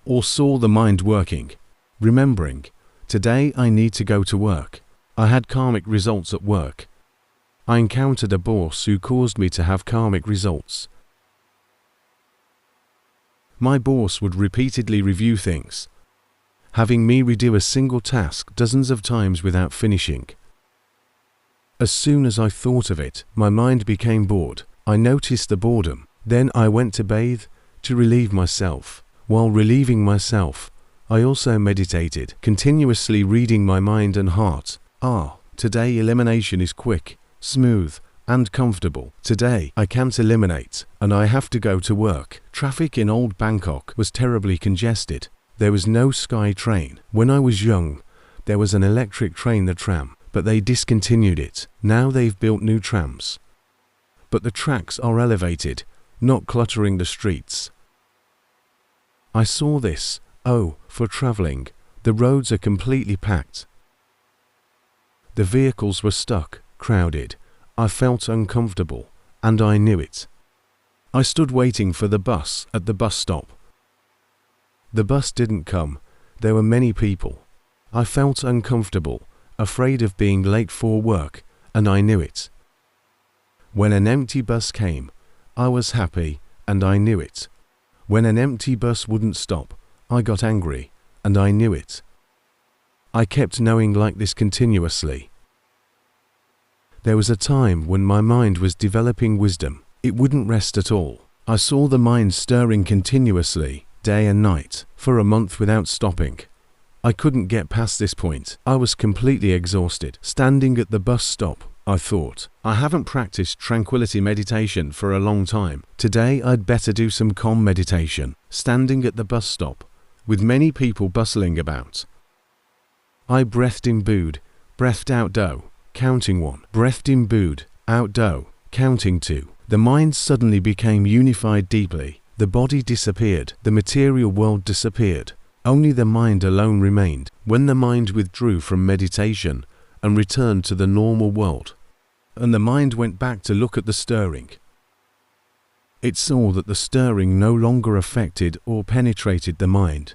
Speaker 1: or saw the mind working, remembering, today I need to go to work. I had karmic results at work. I encountered a boss who caused me to have karmic results. My boss would repeatedly review things, having me redo a single task dozens of times without finishing. As soon as I thought of it, my mind became bored. I noticed the boredom. Then I went to bathe to relieve myself. While relieving myself, I also meditated, continuously reading my mind and heart. Today elimination is quick, smooth, and comfortable. Today I can't eliminate, and I have to go to work. Traffic in old Bangkok was terribly congested. There was no sky train. When I was young, there was an electric train, the tram, but they discontinued it. Now they've built new trams. But the tracks are elevated, not cluttering the streets. I saw this. For traveling, the roads are completely packed. The vehicles were stuck, crowded. I felt uncomfortable, and I knew it. I stood waiting for the bus at the bus stop. The bus didn't come. There were many people. I felt uncomfortable, afraid of being late for work, and I knew it. When an empty bus came, I was happy, and I knew it. When an empty bus wouldn't stop, I got angry, and I knew it. I kept knowing like this continuously. There was a time when my mind was developing wisdom. It wouldn't rest at all. I saw the mind stirring continuously, day and night, for a month without stopping. I couldn't get past this point. I was completely exhausted. Standing at the bus stop, I thought, I haven't practiced tranquility meditation for a long time. Today I'd better do some calm meditation. Standing at the bus stop, with many people bustling about, I breathed in Bud, breathed out Do, counting 1. Breathed in Bud, out Do, counting 2. The mind suddenly became unified deeply. The body disappeared. The material world disappeared. Only the mind alone remained. When the mind withdrew from meditation and returned to the normal world, and the mind went back to look at the stirring, it saw that the stirring no longer affected or penetrated the mind.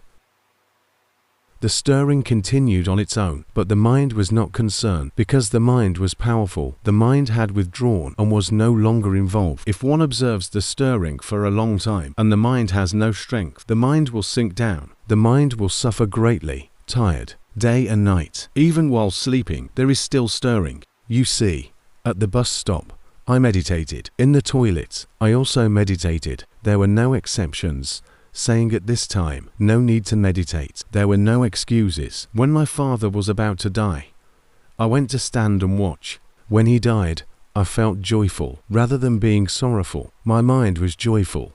Speaker 1: The stirring continued on its own, but the mind was not concerned because the mind was powerful. The mind had withdrawn and was no longer involved. If one observes the stirring for a long time and the mind has no strength, the mind will sink down. The mind will suffer greatly, tired, day and night. Even while sleeping, there is still stirring. You see, at the bus stop, I meditated. In the toilet, I also meditated. There were no exceptions, saying at this time, no need to meditate. There were no excuses. When my father was about to die, I went to stand and watch. When he died, I felt joyful. Rather than being sorrowful, my mind was joyful.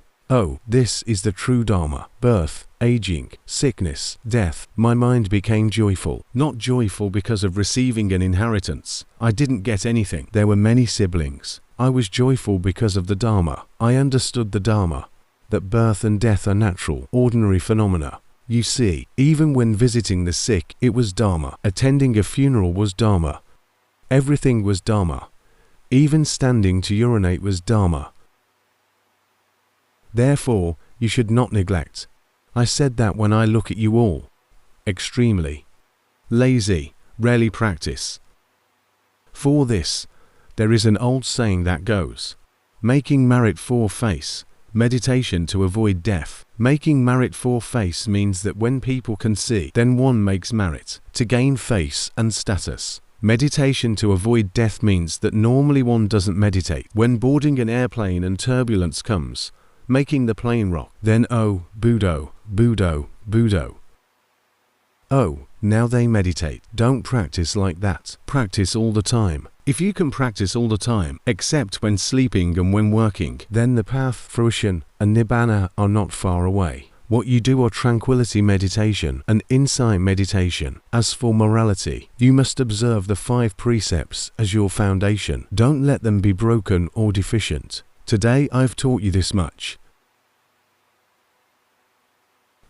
Speaker 1: This is the true Dharma. Birth, aging, sickness, death. My mind became joyful. Not joyful because of receiving an inheritance. I didn't get anything. There were many siblings. I was joyful because of the Dharma. I understood the Dharma, that birth and death are natural, ordinary phenomena. You see, even when visiting the sick, it was Dharma. Attending a funeral was Dharma. Everything was Dharma. Even standing to urinate was Dharma. Therefore, you should not neglect. I said that when I look at you all. Extremely lazy, rarely practice. For this, there is an old saying that goes, making merit for face, meditation to avoid death. Making merit for face means that when people can see, then one makes merit to gain face and status. Meditation to avoid death means that normally one doesn't meditate. When boarding an airplane and turbulence comes, making the plane rock, then oh, Budo, Budo, Budo. Oh, now they meditate. Don't practice like that. Practice all the time. If you can practice all the time, except when sleeping and when working, then the path, fruition, and nibbana are not far away. What you do are tranquility meditation and insight meditation. As for morality, you must observe the 5 precepts as your foundation. Don't let them be broken or deficient. Today I've taught you this much.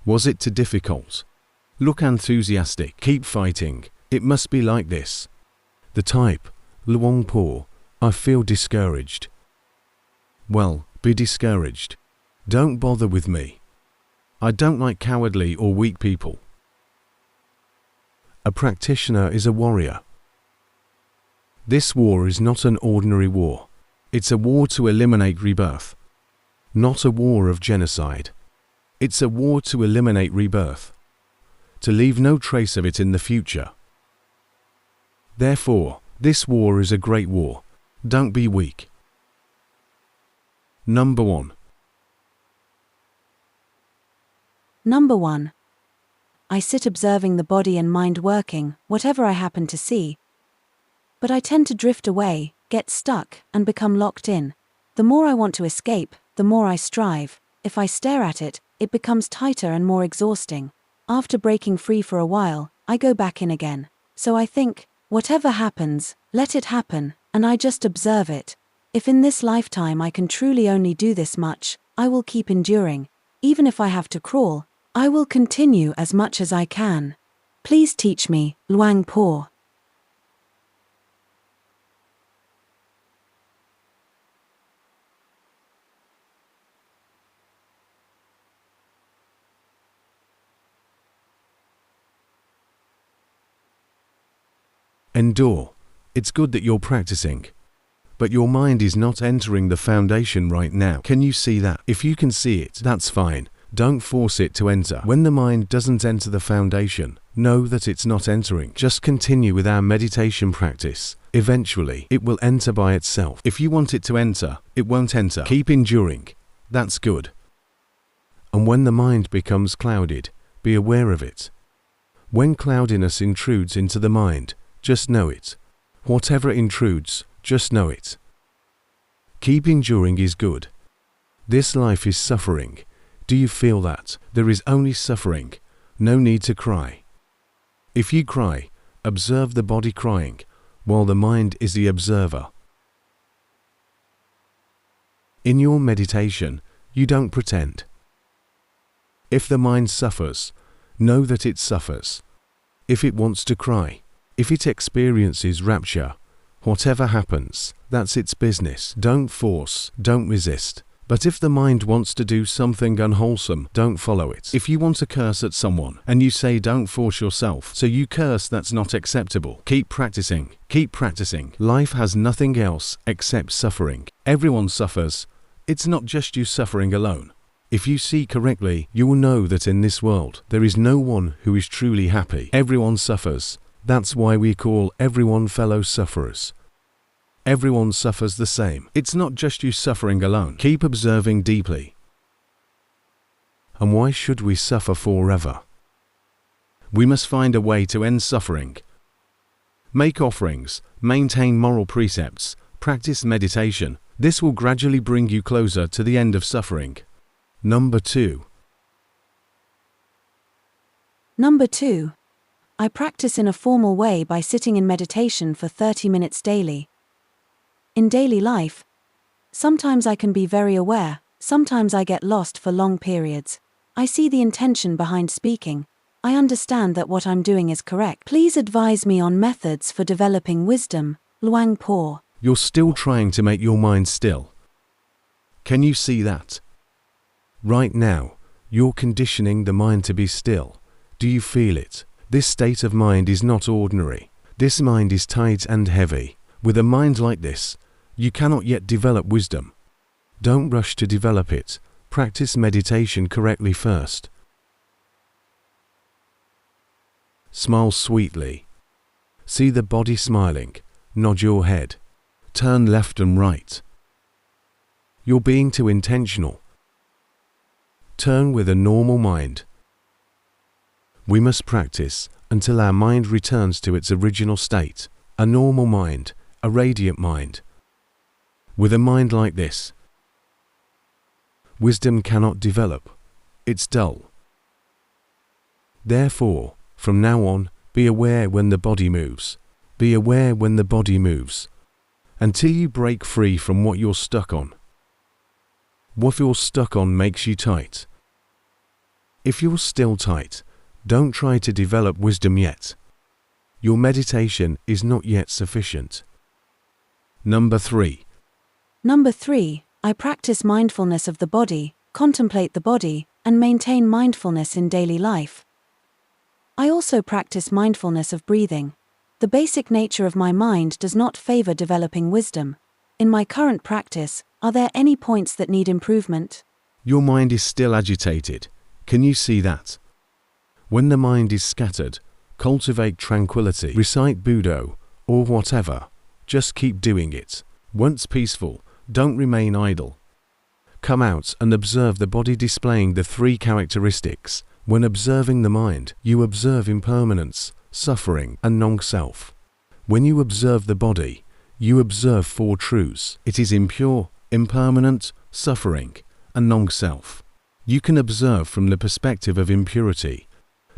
Speaker 1: Was it too difficult? Look enthusiastic. Keep fighting. It must be like this. The type, Luang Pu, I feel discouraged. Well, be discouraged. Don't bother with me. I don't like cowardly or weak people. A practitioner is a warrior. This war is not an ordinary war. It's a war to eliminate rebirth. Not a war of genocide. It's a war to eliminate rebirth. To leave no trace of it in the future. Therefore, this war is a great war. Don't be weak. Number 1.
Speaker 2: Number 1. I sit observing the body and mind working, whatever I happen to see. But I tend to drift away, get stuck, and become locked in. The more I want to escape, the more I strive. If I stare at it, it becomes tighter and more exhausting. After breaking free for a while, I go back in again. So I think, whatever happens, let it happen, and I just observe it. If in this lifetime I can truly only do this much, I will keep enduring. Even if I have to crawl, I will continue as much as I can. Please teach me, Luang Pu.
Speaker 1: Endure. It's good that you're practicing. But your mind is not entering the foundation right now. Can you see that? If you can see it, that's fine. Don't force it to enter. When the mind doesn't enter the foundation, know that it's not entering. Just continue with our meditation practice. Eventually, it will enter by itself. If you want it to enter, it won't enter. Keep enduring. That's good. And when the mind becomes clouded, be aware of it. When cloudiness intrudes into the mind, just know it. Whatever intrudes, just know it. Keep enduring is good. This life is suffering. Do you feel that? There is only suffering. No need to cry. If you cry, observe the body crying, while the mind is the observer. In your meditation, you don't pretend. If the mind suffers, know that it suffers. If it wants to cry, if it experiences rapture, whatever happens, that's its business. Don't force, don't resist. But if the mind wants to do something unwholesome, don't follow it. If you want to curse at someone, and you say don't force yourself, so you curse, that's not acceptable. Keep practicing. Keep practicing. Life has nothing else except suffering. Everyone suffers. It's not just you suffering alone. If you see correctly, you will know that in this world, there is no one who is truly happy. Everyone suffers. That's why we call everyone fellow sufferers. Everyone suffers the same. It's not just you suffering alone. Keep observing deeply. And why should we suffer forever? We must find a way to end suffering. Make offerings, maintain moral precepts, practice meditation. This will gradually bring you closer to the end of suffering. Number 2.
Speaker 2: Number 2. I practice in a formal way by sitting in meditation for 30 minutes daily. In daily life, sometimes I can be very aware, sometimes I get lost for long periods. I see the intention behind speaking. I understand that what I'm doing is correct. Please advise me on methods for developing wisdom, Luang Pu.
Speaker 1: You're still trying to make your mind still. Can you see that? Right now, you're conditioning the mind to be still. Do you feel it? This state of mind is not ordinary. This mind is tight and heavy. With a mind like this, you cannot yet develop wisdom. Don't rush to develop it. Practice meditation correctly first. Smile sweetly. See the body smiling. Nod your head. Turn left and right. You're being too intentional. Turn with a normal mind. We must practice until our mind returns to its original state, a normal mind, a radiant mind. With a mind like this, wisdom cannot develop. It's dull. Therefore, from now on, be aware when the body moves. Be aware when the body moves, until you break free from what you're stuck on. What you're stuck on makes you tight. If you're still tight, don't try to develop wisdom yet. Your meditation is not yet sufficient. Number 3.
Speaker 2: Number 3, I practice mindfulness of the body, contemplate the body, and maintain mindfulness in daily life. I also practice mindfulness of breathing. The basic nature of my mind does not favor developing wisdom. In my current practice, are there any points that need improvement?
Speaker 1: Your mind is still agitated. Can you see that? When the mind is scattered, cultivate tranquility, recite Buddha, or whatever. Just keep doing it. Once peaceful, don't remain idle. Come out and observe the body displaying the 3 characteristics. When observing the mind, you observe impermanence, suffering, and non-self. When you observe the body, you observe 4 truths. It is impure, impermanent, suffering, and non-self. You can observe from the perspective of impurity.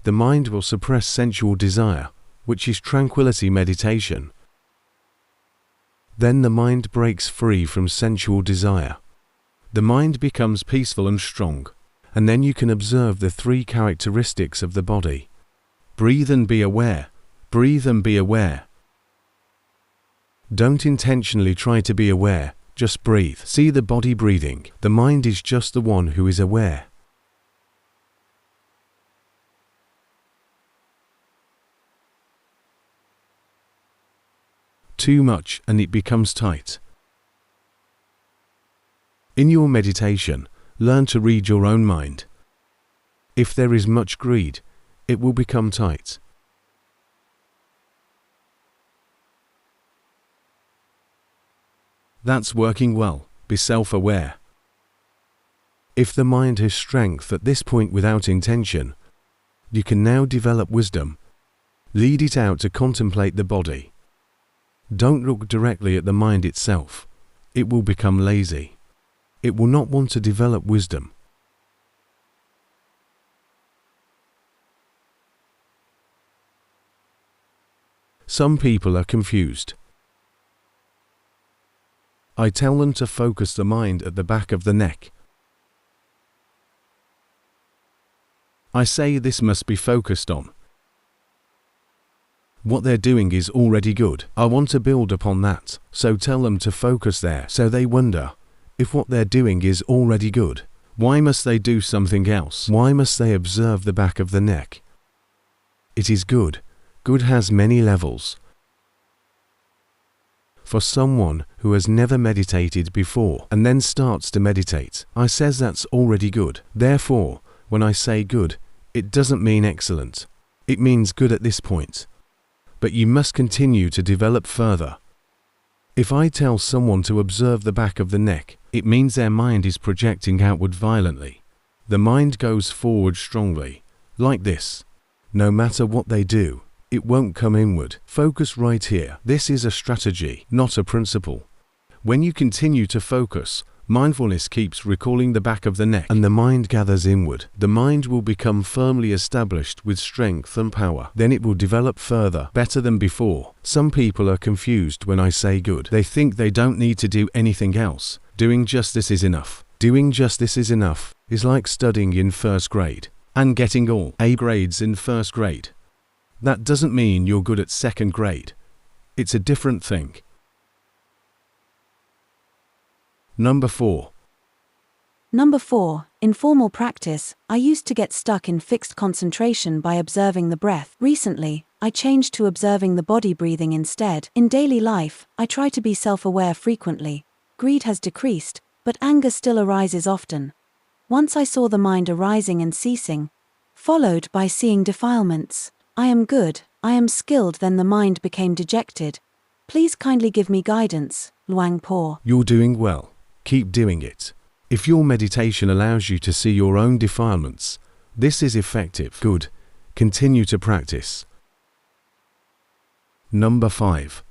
Speaker 1: The mind will suppress sensual desire, which is tranquility meditation. Then the mind breaks free from sensual desire. The mind becomes peaceful and strong, and then you can observe the 3 characteristics of the body. Breathe and be aware. Breathe and be aware. Don't intentionally try to be aware, just breathe. See the body breathing. The mind is just the one who is aware. Too much and it becomes tight. In your meditation, learn to read your own mind. If there is much greed, it will become tight. That's working well. Be self-aware. If the mind has strength at this point without intention, you can now develop wisdom. Lead it out to contemplate the body. Don't look directly at the mind itself. It will become lazy. It will not want to develop wisdom. Some people are confused. I tell them to focus the mind at the back of the neck. I say this must be focused on. What they're doing is already good. I want to build upon that, so tell them to focus there. So they wonder, if what they're doing is already good, why must they do something else? Why must they observe the back of the neck? It is good. Good has many levels. For someone who has never meditated before and then starts to meditate, I says that's already good. Therefore, when I say good, it doesn't mean excellent. It means good at this point. But you must continue to develop further. If I tell someone to observe the back of the neck, it means their mind is projecting outward violently. The mind goes forward strongly, like this. No matter what they do, it won't come inward. Focus right here. This is a strategy, not a principle. When you continue to focus, mindfulness keeps recalling the back of the neck and the mind gathers inward. The mind will become firmly established with strength and power. Then it will develop further, better than before. Some people are confused when I say good. They think they don't need to do anything else. Doing just this is enough. Doing just this is enough is like studying in first grade and getting all A grades in first grade. That doesn't mean you're good at second grade. It's a different thing. Number 4.
Speaker 2: Number 4, in formal practice, I used to get stuck in fixed concentration by observing the breath. Recently, I changed to observing the body breathing instead. In daily life, I try to be self-aware frequently. Greed has decreased, but anger still arises often. Once I saw the mind arising and ceasing, followed by seeing defilements. I am good, I am skilled, then the mind became dejected. Please kindly give me guidance, Luang Pu.
Speaker 1: You're doing well. Keep doing it. If your meditation allows you to see your own defilements, this is effective. Good. Continue to practice. Number 5.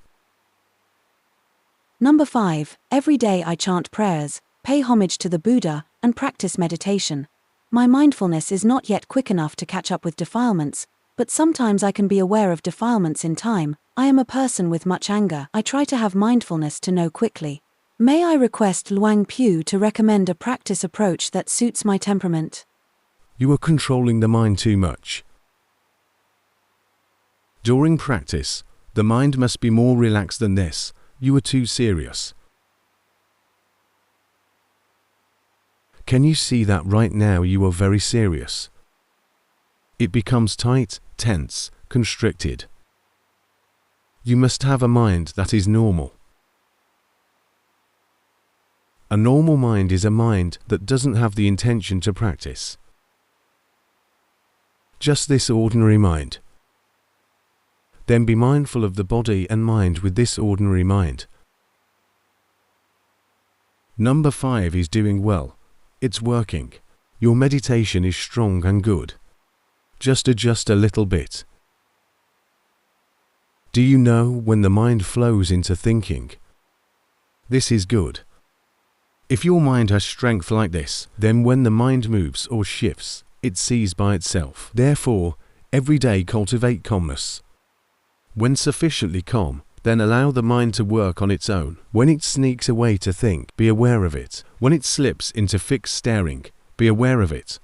Speaker 2: Number 5. Every day I chant prayers, pay homage to the Buddha, and practice meditation. My mindfulness is not yet quick enough to catch up with defilements, but sometimes I can be aware of defilements in time. I am a person with much anger. I try to have mindfulness to know quickly. May I request Luang Pu to recommend a practice approach that suits my temperament?
Speaker 1: You are controlling the mind too much. During practice, the mind must be more relaxed than this. You are too serious. Can you see that right now you are very serious? It becomes tight, tense, constricted. You must have a mind that is normal. A normal mind is a mind that doesn't have the intention to practice. Just this ordinary mind. Then be mindful of the body and mind with this ordinary mind. Number 5 is doing well. It's working. Your meditation is strong and good. Just adjust a little bit. Do you know when the mind flows into thinking? This is good. If your mind has strength like this, then when the mind moves or shifts, it sees by itself. Therefore, every day cultivate calmness. When sufficiently calm, then allow the mind to work on its own. When it sneaks away to think, be aware of it. When it slips into fixed staring, be aware of it.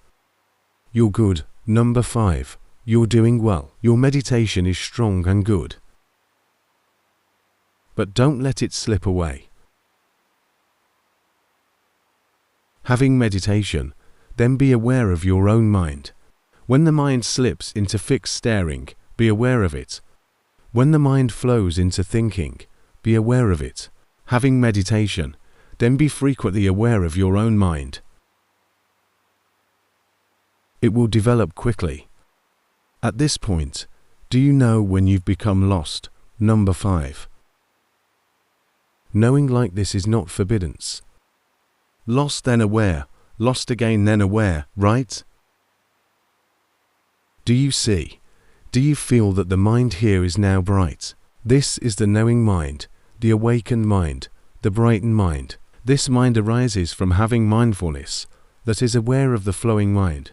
Speaker 1: You're good. Number 5. You're doing well. Your meditation is strong and good. But don't let it slip away. Having meditation, then be aware of your own mind. When the mind slips into fixed staring, be aware of it. When the mind flows into thinking, be aware of it. Having meditation, then be frequently aware of your own mind. It will develop quickly. At this point, do you know when you've become lost? Number 5. Knowing like this is not forbiddance. Lost then aware, lost again then aware, right? Do you see? Do you feel that the mind here is now bright? This is the knowing mind, the awakened mind, the brightened mind. This mind arises from having mindfulness that is aware of the flowing mind.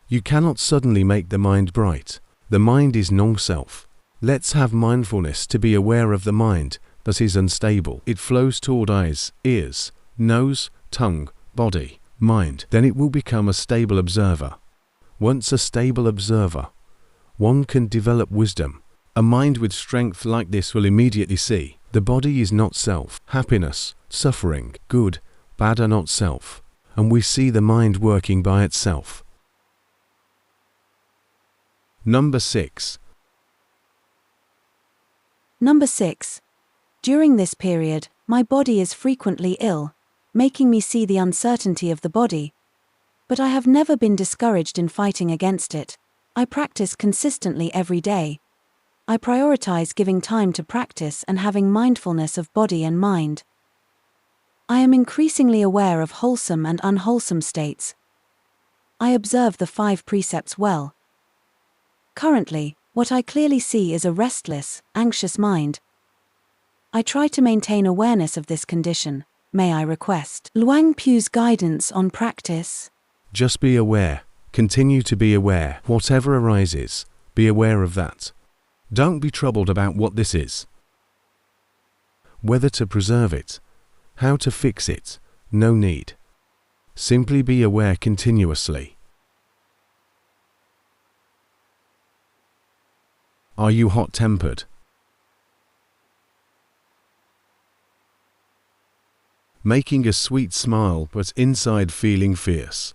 Speaker 1: You cannot suddenly make the mind bright. The mind is non-self. Let's have mindfulness to be aware of the mind that is unstable. It flows toward eyes, ears, nose, tongue, body, mind. Then it will become a stable observer. Once a stable observer, one can develop wisdom. A mind with strength like this will immediately see the body is not self. Happiness, suffering, good, bad are not self. And we see the mind working by itself. Number 6.
Speaker 2: Number 6. During this period, my body is frequently ill, making me see the uncertainty of the body. But I have never been discouraged in fighting against it. I practice consistently every day. I prioritize giving time to practice and having mindfulness of body and mind. I am increasingly aware of wholesome and unwholesome states. I observe the 5 precepts well. Currently, what I clearly see is a restless, anxious mind. I try to maintain awareness of this condition. May I request Luang Pu's guidance on practice?
Speaker 1: Just be aware. Continue to be aware. Whatever arises, be aware of that. Don't be troubled about what this is. Whether to preserve it, how to fix it, no need. Simply be aware continuously. Are you hot-tempered? Making a sweet smile but inside feeling fierce.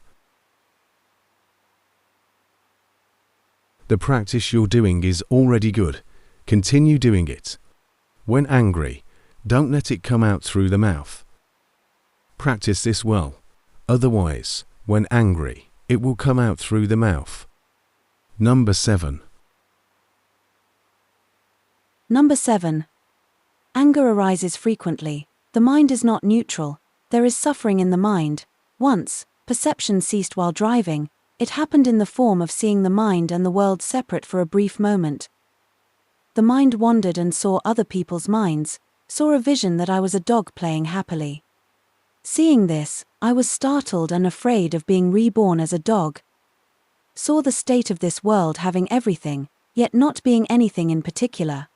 Speaker 1: The practice you're doing is already good. Continue doing it. When angry, don't let it come out through the mouth. Practice this well. Otherwise, when angry, it will come out through the mouth. Number 7.
Speaker 2: Number 7. Anger arises frequently. The mind is not neutral. There is suffering in the mind. Once, perception ceased while driving. It happened in the form of seeing the mind and the world separate for a brief moment. The mind wandered and saw other people's minds, saw a vision that I was a dog playing happily. Seeing this, I was startled and afraid of being reborn as a dog. Saw the state of this world having everything, yet not being anything in particular.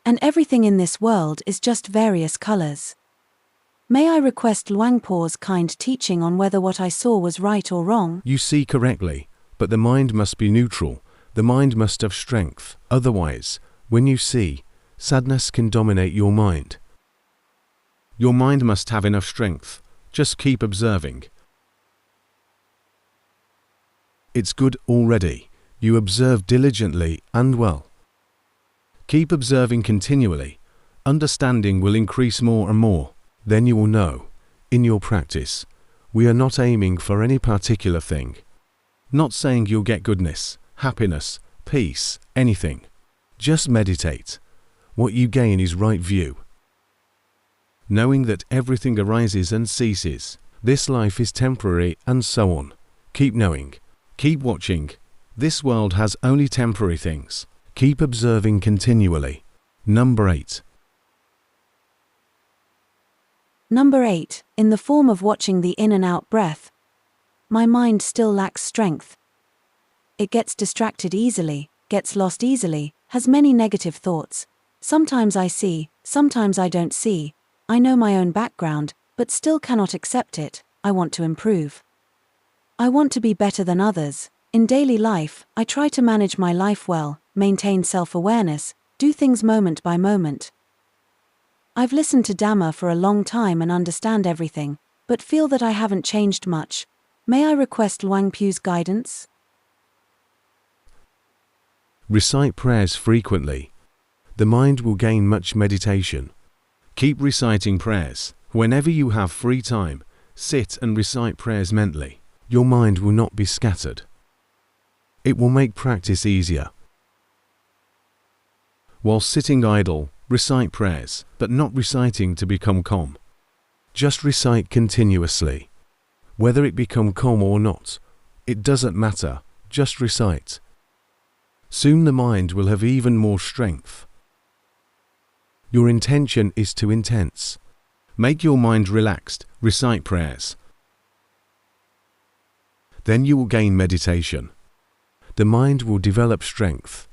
Speaker 2: And everything in this world is just various colors. May I request Luang Pu's kind teaching on whether what I saw was right or wrong?
Speaker 1: You see correctly, but the mind must be neutral. The mind must have strength. Otherwise, when you see, sadness can dominate your mind. Your mind must have enough strength. Just keep observing. It's good already. You observe diligently and well. Keep observing continually. Understanding will increase more and more. Then you will know, in your practice, we are not aiming for any particular thing. Not saying you'll get goodness, happiness, peace, anything. Just meditate. What you gain is right view. Knowing that everything arises and ceases. This life is temporary and so on. Keep knowing. Keep watching. This world has only temporary things. Keep observing continually. Number 8.
Speaker 2: Number 8. In the form of watching the in and out breath. My mind still lacks strength. It gets distracted easily, gets lost easily, has many negative thoughts. Sometimes I see, sometimes I don't see. I know my own background, but still cannot accept it. I want to improve. I want to be better than others. In daily life, I try to manage my life well, maintain self-awareness, do things moment by moment. I've listened to Dhamma for a long time and understand everything, but feel that I haven't changed much. May I request Luangpu's guidance?
Speaker 1: Recite prayers frequently. The mind will gain much meditation. Keep reciting prayers. Whenever you have free time, sit and recite prayers mentally. Your mind will not be scattered. It will make practice easier. While sitting idle, recite prayers, but not reciting to become calm. Just recite continuously. Whether it become calm or not, it doesn't matter, just recite. Soon the mind will have even more strength. Your intention is too intense. Make your mind relaxed, recite prayers. Then you will gain meditation. The mind will develop strength.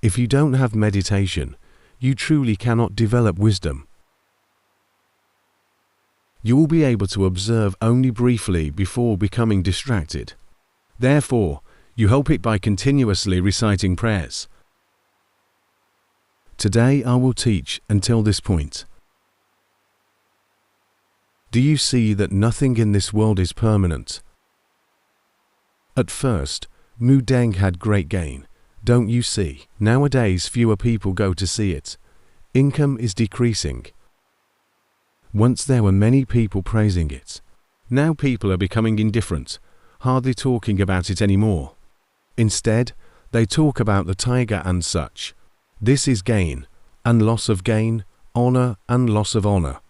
Speaker 1: If you don't have meditation, you truly cannot develop wisdom. You will be able to observe only briefly before becoming distracted. Therefore, you help it by continuously reciting prayers. Today I will teach until this point. Do you see that nothing in this world is permanent? At first, Mu Deng had great gain. Don't you see? Nowadays fewer people go to see it. Income is decreasing. Once there were many people praising it. Now people are becoming indifferent, hardly talking about it anymore. Instead, they talk about the tiger and such. This is gain, and loss of gain, honor and loss of honor,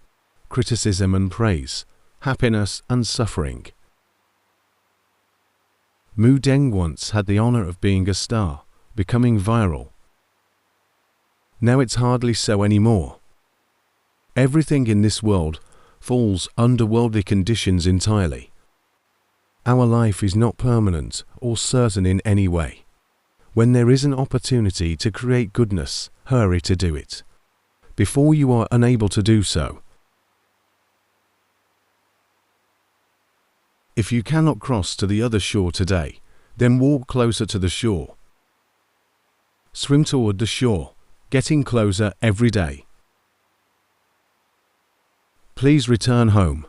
Speaker 1: criticism and praise, happiness and suffering. Mu Deng once had the honor of being a star, becoming viral. Now it's hardly so anymore. Everything in this world falls under worldly conditions entirely. Our life is not permanent or certain in any way. When there is an opportunity to create goodness, hurry to do it, before you are unable to do so. If you cannot cross to the other shore today, then walk closer to the shore. Swim toward the shore, getting closer every day. Please return home.